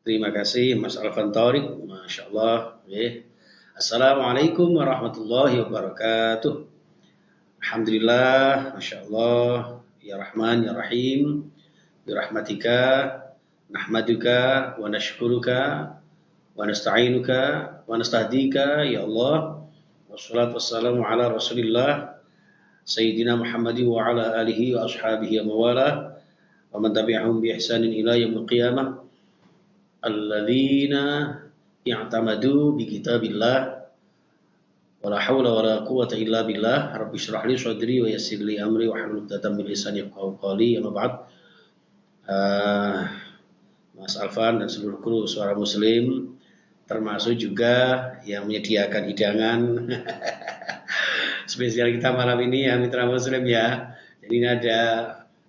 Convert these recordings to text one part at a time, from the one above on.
Terima kasih Mas Alfan Taurik, Masya Allah. Assalamualaikum warahmatullahi wabarakatuh. Alhamdulillah, Masya Allah, Ya Rahman, Ya Rahim, birahmatika, nahmaduka, wa nashkuruka, wa nasta'inuka, wa nastahdika, Ya Allah, wassalatu wassalamu ala Rasulillah, Sayyidina Muhammadin wa ala alihi wa ashabihi wa mawala, wa man tabi'ahum bi ihsanin ila yaumil qiyamah. Alladzina i'tamadu bi kitabillah wala haula wala quwwata illa billah. Rabbi shrah li sadri wa yassir li amri wa hlul 'uqdatam min lisani yafqahu qawli. Amma ba'd. Mas Alfan dan seluruh kru Suara Muslim, termasuk juga yang menyediakan hidangan spesial kita malam ini ya, mitra Muslim ya. Jadi ini ada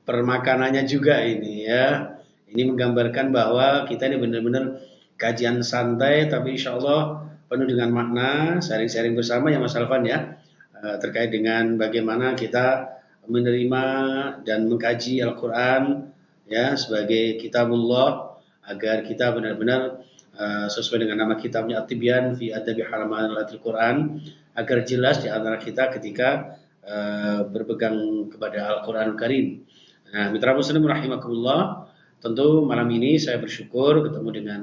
permakanannya juga ini ya. Ini menggambarkan bahwa kita ini benar-benar kajian santai, tapi insya Allah penuh dengan makna, sharing-sharing bersama ya Mas Alfan ya, terkait dengan bagaimana kita menerima dan mengkaji Al-Quran ya sebagai kitabullah, agar kita benar-benar sesuai dengan nama kitabnya At-Tibyan fi Adabi Hamalatil Quran, agar jelas di antara kita ketika berpegang kepada Al-Quran Karim. Nah, mitra Muslim rahimakumullah, tentu malam ini saya bersyukur ketemu dengan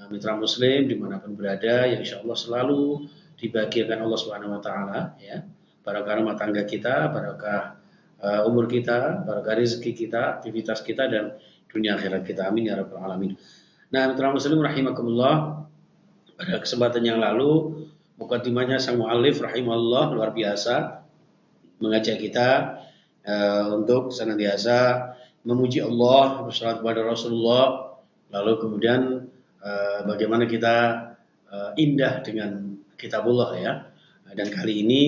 mitra Muslim dimanapun berada, yang insya Allah selalu dibahagiakan Allah Subhanahu Wa Taala ya, barakah rumah tangga kita, barakah umur kita, barakah rezeki kita, aktivitas kita, dan dunia akhirat kita. Amin ya rabbal alamin. Nah, mitra Muslim rahimakumullah, pada kesempatan yang lalu mukadimahnya sang muallif rahimahullah luar biasa, mengajak kita untuk senantiasa memuji Allah, bersalawat kepada Rasulullah, lalu kemudian bagaimana kita indah dengan kitabullah ya. Dan kali ini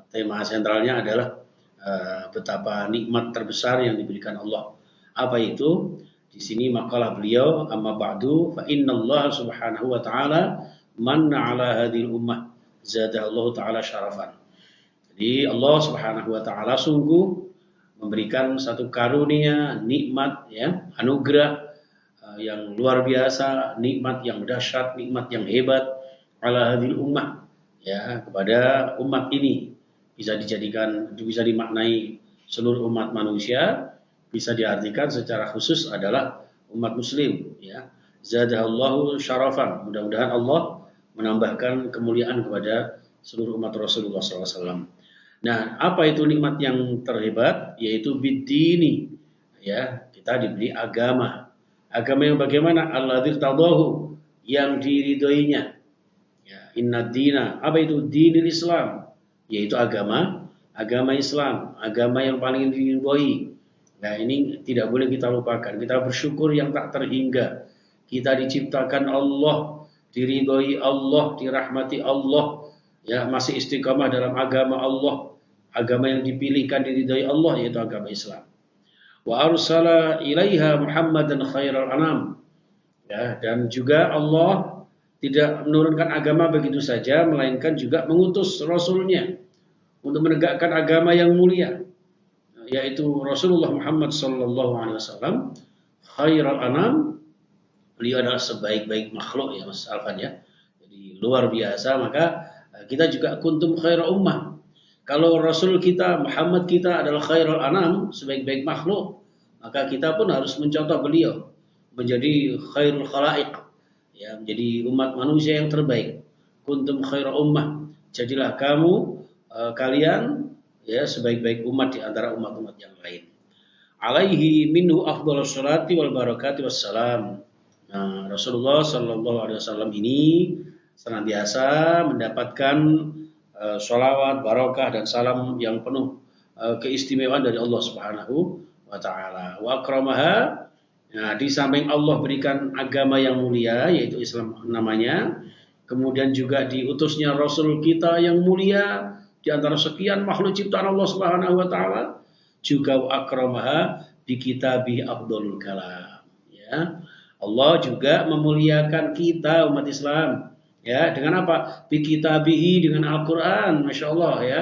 tema sentralnya adalah betapa nikmat terbesar yang diberikan Allah. Apa itu? Di sini makalah beliau, amma ba'du fa innallaha subhanahu wa ta'ala manna ala hadhil ummah zadallahu ta'ala syarafan. Jadi Allah subhanahu wa ta'ala sungguh memberikan satu karunia, nikmat ya, anugerah yang luar biasa, nikmat yang dahsyat, nikmat yang hebat ala hadil ummah ya, kepada umat ini. Bisa dijadikan, bisa dimaknai seluruh umat manusia, bisa diartikan secara khusus adalah umat muslim ya. Zadahallahu syarafan, mudah-mudahan Allah menambahkan kemuliaan kepada seluruh umat Rasulullah SAW. Nah, apa itu nikmat yang terhebat? Yaitu bidini ya, kita diberi agama. Agama yang bagaimana? Alladzi tadahu, yang diridhoinya ya. Inna dina, apa itu? Dinil Islam, yaitu agama Islam, agama yang paling diridhoi. Nah, ini tidak boleh kita lupakan. Kita bersyukur yang tak terhingga. Kita diciptakan Allah, diridhoi Allah, dirahmati Allah ya, masih istiqamah dalam agama Allah, agama yang dipilihkan diridhai Allah, yaitu agama Islam. Wa arsala ilaiha Muhammadan khairal anam ya, dan juga Allah tidak menurunkan agama begitu saja, melainkan juga mengutus Rasulnya untuk menegakkan agama yang mulia, yaitu Rasulullah Muhammad sallallahu alaihi wasallam, khairal anam. Beliau adalah sebaik-baik makhluk ya Mas Alfan ya. Jadi luar biasa. Maka kita juga kuntum khairal ummah. Kalau Rasul kita, Muhammad kita adalah khairul anam, sebaik-baik makhluk, maka kita pun harus mencontoh beliau menjadi khairul khalaiq ya, menjadi umat manusia yang terbaik. Kuntum khairul ummah, jadilah kamu kalian ya sebaik-baik umat di antara umat-umat yang lain. Alaihi minhu afdhalus salati wal barakati wassalam. Nah, Rasulullah sallallahu alaihi wasallam ini senantiasa mendapatkan sholawat, barakah, dan salam yang penuh keistimewaan dari Allah Subhanahu wa Ta'ala. Wa akramaha, nah, di samping Allah berikan agama yang mulia, yaitu Islam namanya, kemudian juga diutusnya Rasul kita yang mulia di antara sekian makhluk ciptaan Allah Subhanahu wa Ta'ala, juga wa akramaha bi kitabi afdhalul kalam ya. Allah juga memuliakan kita umat Islam ya, dengan apa? Bi kitabihi, dengan Al-Quran, Masya Allah ya.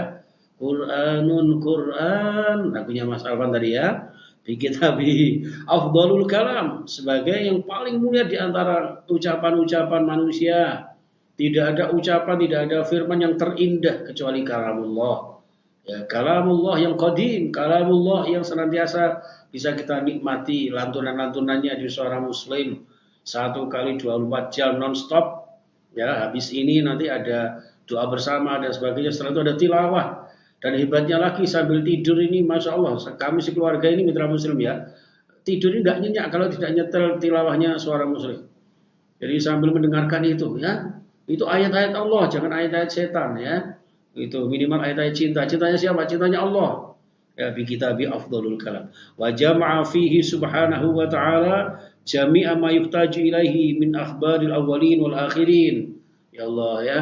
Quranun Quran, lagunya Mas Alfan tadi ya. Fi kitabi afdalul kalam, sebagai yang paling mulia di antara ucapan-ucapan manusia. Tidak ada ucapan, tidak ada firman yang terindah kecuali kalamullah. Ya, kalamullah yang qadim, kalamullah yang senantiasa bisa kita nikmati lantunan-lantunannya di suara muslim. 1 kali 24 jam non-stop. Ya, habis ini nanti ada doa bersama dan sebagainya. Setelah itu ada tilawah. Dan hebatnya lagi sambil tidur ini, Masya Allah, kami sekeluarga ini mitra muslim ya, tidur ini tidak nyenyak kalau tidak nyetel tilawahnya suara muslim. Jadi sambil mendengarkan itu ya, itu ayat-ayat Allah, jangan ayat-ayat setan ya. Itu minimal ayat-ayat cinta. Cintanya siapa? Cintanya Allah. Ya, bi kitabi afdalul kalam. Wa jama'a fihi subhanahu wa ta'ala jami'a ma yuhtaju ilaihi min akhbaril awwalin wal akhirin. Ya Allah ya,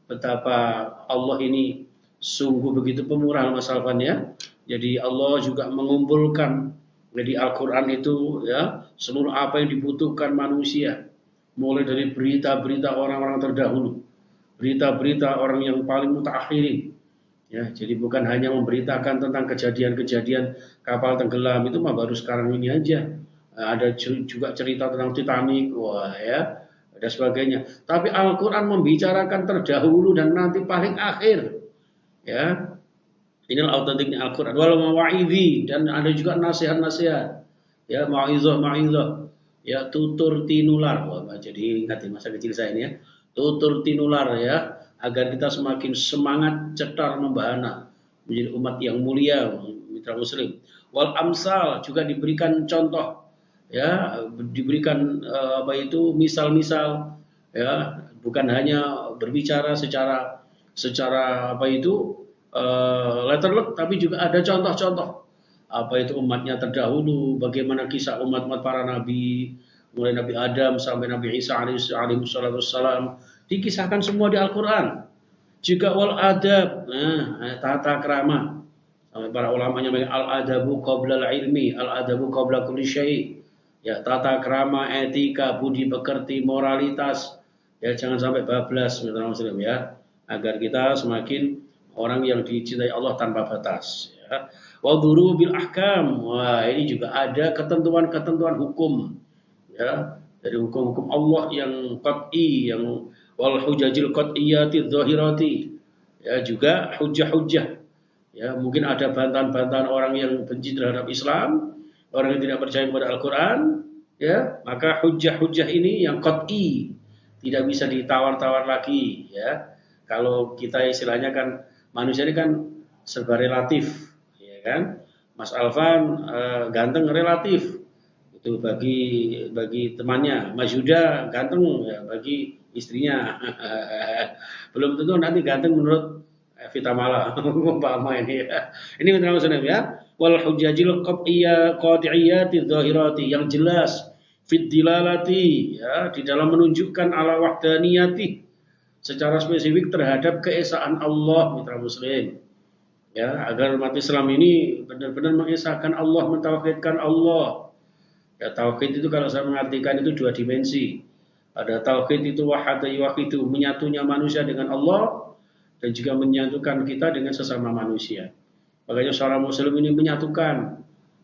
betapa Allah ini sungguh begitu pemurah Mas Alfan ya. Jadi Allah juga mengumpulkan di Al-Quran itu ya seluruh apa yang dibutuhkan manusia. Mulai dari berita-berita orang-orang terdahulu, berita-berita orang yang paling mutakhirin. Ya, jadi bukan hanya memberitakan tentang kejadian-kejadian kapal tenggelam, itu mah baru sekarang ini aja. Ada juga cerita tentang Titanic, wah ya, dan sebagainya. Tapi Al-Quran membicarakan terdahulu dan nanti paling akhir. Ya, inilah autentiknya Al-Quran. Walau mawa'idhi, dan ada juga nasihat-nasihat. Ya, ma'izah. Ya, tutur tinular. Wah, jadi ingat masa kecil saya ini ya. Tutur tinular ya, agar kita semakin semangat, cetar, membahana menjadi umat yang mulia, mitra muslim. Wal amsal, juga diberikan contoh ya, diberikan misal-misal ya, bukan hanya berbicara secara letterlek, tapi juga ada contoh-contoh apa itu umatnya terdahulu, bagaimana kisah umat-umat para nabi, mulai Nabi Adam sampai Nabi Isa alaihi wassalam, dikisahkan semua di Al-Quran. Juga wal adab, tata krama, sampai para ulama nyamakan al-adabu qabla al-ilmi, al-adabu qabla kulli syai'. Ya, tata krama, etika, budi pekerti, moralitas, ya jangan sampai bablas mitra muslim ya, agar kita semakin orang yang dicintai Allah tanpa batas ya. Wa bil ahkam, wah ini juga ada ketentuan-ketentuan hukum ya, dari hukum-hukum Allah yang qat'i, yang wal hujajil qat'iyati dzahirati ya, juga hujah-hujah ya. Mungkin ada bantahan-bantahan orang yang benci terhadap Islam, orang yang tidak percaya kepada Al-Quran ya, maka hujah-hujah ini yang qat'i, tidak bisa ditawar-tawar lagi ya. Kalau kita istilahnya kan, manusia ini kan serba relatif ya kan. Mas Alfan ganteng relatif, itu bagi temannya. Mas Yuda ganteng ya bagi istrinya. Belum tentu nanti ganteng menurut Vita Mala. Paham ini ya. Ini mitra muslim ya. Wal hujajil qati'iyati dzahirati, yang jelas fit dilalati ya, di dalam menunjukkan ala wahdaniyati, secara spesifik terhadap keesaan Allah mitra muslim. Ya, agar umat Islam ini benar-benar mengesahkan Allah, mentauhidkan Allah. Ya, tauhid itu kalau saya mengartikan itu dua dimensi. Ada tauhid itu wahada yuwahidu, menyatunya manusia dengan Allah, dan juga menyatukan kita dengan sesama manusia. Makanya seorang muslim ini menyatukan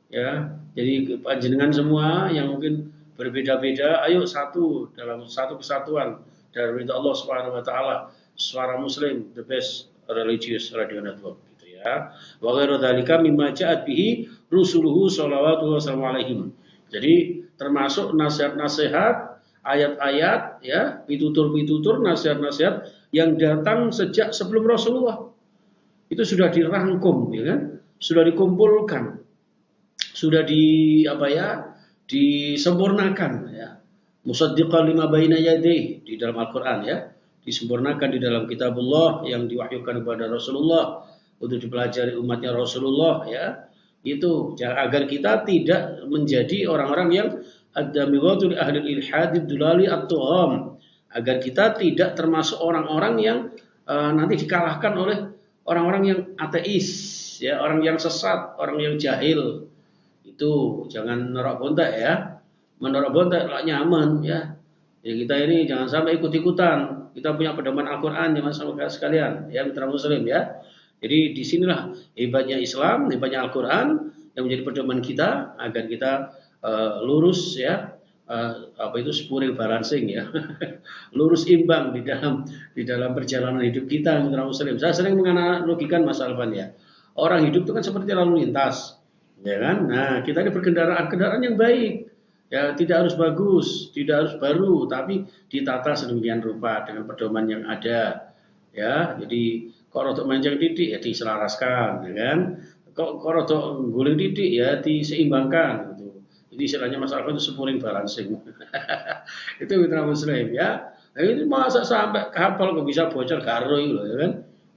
ya. Jadi panjenengan semua yang mungkin berbeda-beda, ayo satu dalam satu kesatuan dari ridha Allah Subhanahu wa taala. Suara muslim, the best religious radio network gitu ya. Wa ghairu dzalika mimma ja'at bihi rusuluhu shallallahu wasallam. Jadi termasuk nasihat-nasihat, ayat-ayat ya, pitutur-pitutur, nasihat-nasihat yang datang sejak sebelum Rasulullah. Itu sudah dirangkum ya kan? Sudah dikumpulkan. Sudah disempurnakan ya. Musaddiqan lima baina yadayhi, di dalam Al-Qur'an ya. Disempurnakan di dalam kitabullah yang diwahyukan kepada Rasulullah untuk dipelajari umatnya Rasulullah ya. Itu agar kita tidak menjadi orang-orang yang ad-damighatu li ahli al-ilhad ad-dulali at-tugham, agar kita tidak termasuk orang-orang yang nanti dikalahkan oleh orang-orang yang ateis ya, orang yang sesat, orang yang jahil. Itu jangan norok bontek ya. Menorok bontek lah nyaman ya. Ya kita ini jangan sampai ikut-ikutan. Kita punya pedoman Al-Qur'an ya Mas sekalian, ya mitra muslim ya. Jadi disinilah hebatnya Islam, hebatnya Al-Quran, yang menjadi pedoman kita agar kita lurus ya, apa itu spurring balancing ya, lurus imbang di dalam perjalanan hidup kita mitra muslim. Saya sering menganalogikan Mas Alvan ya, orang hidup itu kan seperti lalu lintas, ya kan? Nah, kita ini berkendaraan yang baik, ya tidak harus bagus, tidak harus baru, tapi ditata sedemikian rupa dengan pedoman yang ada, ya. Jadi kok rodok manjang titik ya diselaraskan, ya kan? Kok rodok guling titik ya diseimbangkan, gitu. Jadi istilahnya Mas Alvan itu spuring balancing. Itu mitra muslim ya. Nah, ini masa sampai kapal kok bisa bocor karo itu, ya kan?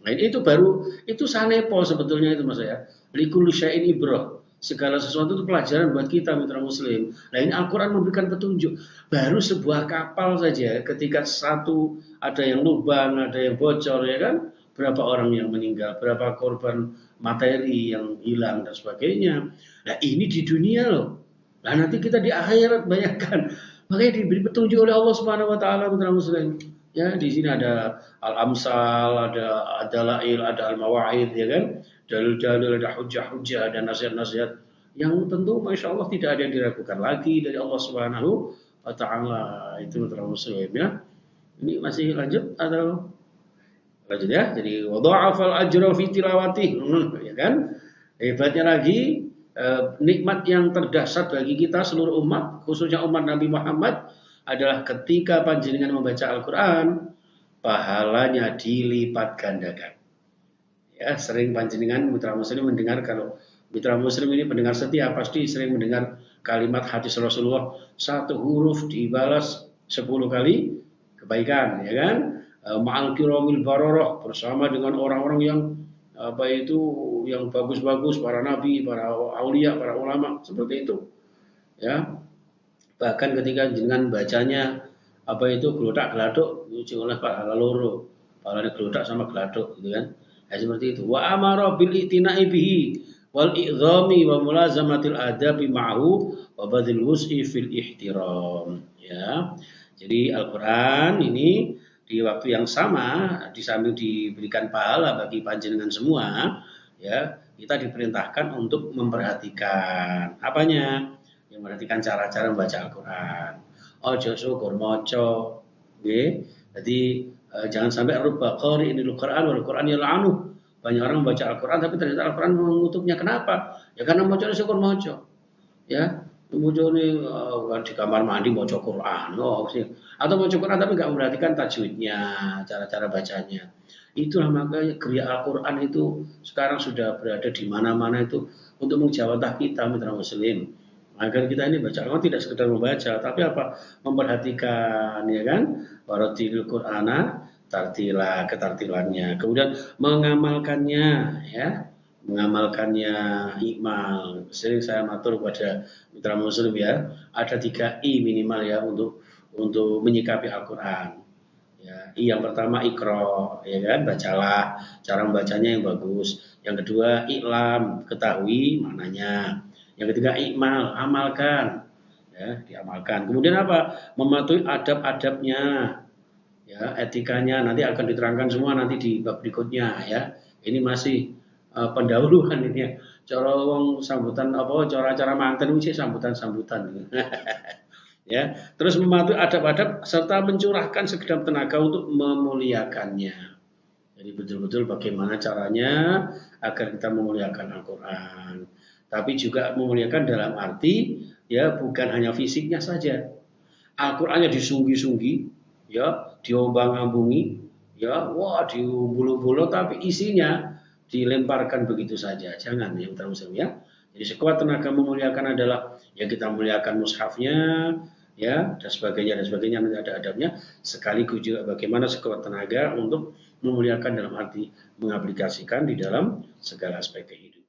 Nah, itu baru itu sanepo sebetulnya itu Mas ya. Likul syai'in ibrah. Segala sesuatu itu pelajaran buat kita mitra muslim. Nah, ini Al-Qur'an memberikan petunjuk. Baru sebuah kapal saja ketika satu ada yang lubang, ada yang bocor ya kan? Berapa orang yang meninggal, berapa korban materi yang hilang dan sebagainya. Nah, ini di dunia loh. Nah, nanti kita di akhirat bayangkan. Makanya diberi petunjuk oleh Allah Subhanahu wa taala mitra muslim. Ya, di sini ada al-amsal, ada ad-dalail, ada al-mawaid ya kan? Dalil-dalil, ada hujah-hujah, ada nasihat-nasihat yang tentu Masya Allah tidak ada yang diragukan lagi dari Allah Subhanahu wa taala. Itu mitra muslim ya. Ini masih lanjut atau lanjut ya? Jadi wadha'afal ajra fi tilawati. Ya kan? Hebatnya lagi nikmat yang terdahsyat bagi kita seluruh umat, khususnya umat Nabi Muhammad adalah ketika panjenengan membaca Al-Quran, pahalanya dilipat gandakan. Ya, sering panjenengan mitra muslim mendengar, kalau mitra muslim ini pendengar setia pasti sering mendengar kalimat hadis Rasulullah, satu huruf dibalas 10 kali kebaikan, ya kan? Ma'al kiramil bararah, bersama dengan orang-orang yang apa itu yang bagus-bagus, para nabi, para aulia, para ulama, seperti itu ya. Bahkan ketika jenengan bacanya apa itu gelodak geladuk diuji oleh pahala loro, pahala gelodak sama geladuk gitu kan ya, seperti itu. Wa amara bil itina'i bihi wal i'dhami wa mulazamatil adabi ma'hu wa badil wus'i fil ihtiram ya. Jadi Al-Qur'an ini di waktu yang sama, di samping diberikan pahala bagi panjenengan semua, ya kita diperintahkan untuk memperhatikan apanya, yang memperhatikan cara-cara membaca Al-Quran. Ojo syukur moco, jadi jangan sampai rubba qari inil Quran wal Quran yal'anu. Banyak orang membaca Al-Quran tapi ternyata Al-Quran mengutuknya. Kenapa? Ya karena moco syukur moco, ya. Kemudian di kamar mandi mau Quran, atau mau Quran tapi nggak memperhatikan tajwidnya, cara-cara bacanya. Itulah makanya geria Al-Quran itu sekarang sudah berada di mana-mana itu untuk menjawantah kita mitra muslim. Agar kita ini baca Al-Quran tidak sekedar membaca, tapi apa? Memperhatikan, ya kan? Waratilil Qur'ana tartila, ketartilannya. Kemudian mengamalkannya, ya. Mengamalkannya ikmal. Sering saya matur kepada mitra muslim ya, ada 3 I minimal ya untuk menyikapi Al-Quran. Ya, I yang pertama ikro, ya kan, bacalah, cara membacanya yang bagus. Yang kedua iklam, ketahui maknanya. Yang ketiga ikmal, amalkan, ya diamalkan. Kemudian apa? Mematuhi adab-adabnya, ya etikanya nanti akan diterangkan semua nanti di bab berikutnya ya. Ini masih pendahuluan ini ya. Cara wong sambutan apa cara-cara manten sih sambutan-sambutan. Ya, terus mematuhi adab-adab serta mencurahkan segenap tenaga untuk memuliakannya. Jadi betul-betul bagaimana caranya agar kita memuliakan Al-Qur'an. Tapi juga memuliakan dalam arti ya bukan hanya fisiknya saja. Al-Qur'annya disunggi-sunggi, ya, diombang-ambungi, ya, wah diumbul-umbul tapi isinya dilemparkan begitu saja. Jangan ya mitra muslim ya. Jadi sekuat tenaga memuliakan adalah ya kita muliakan mushafnya ya dan sebagainya nanti ada adabnya, sekaligus juga bagaimana sekuat tenaga untuk memuliakan dalam arti mengaplikasikan di dalam segala aspek kehidupan.